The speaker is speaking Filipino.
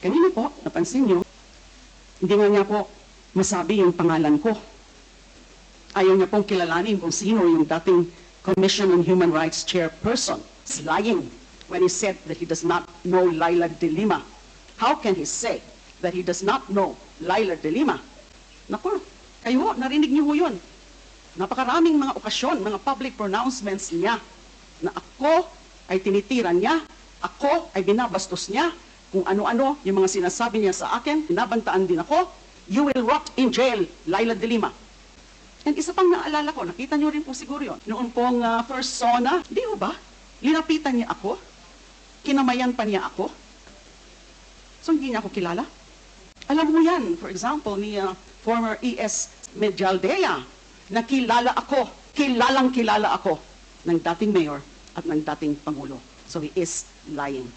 Kanina po, napansin nyo, hindi nga niya po masabi yung pangalan ko. Ayaw niya pong kilalanin kung sino yung dating Commission on Human Rights chairperson. He's lying when he said that he does not know Laila de Lima. How can he say that he does not know Laila de Lima? Naku, kayo, narinig niyo ho yun. Napakaraming mga okasyon, mga public pronouncements niya na ako ay tinitiran niya, ako ay binabastos niya, kung ano-ano yung mga sinasabi niya sa akin, binabantaan din ako, you will rot in jail, Laila de Lima. And isa pang naalala ko, nakita niyo rin po siguro yun, noon pong first SONA, di ho ba? Linapitan niya ako, kinamayan pa niya ako, so hindi niya ako kilala. Alam mo yan, for example, ni former ES Medialdea, na kilala ako, kilalang kilala ako ng dating mayor at ng dating Pangulo. So he is lying.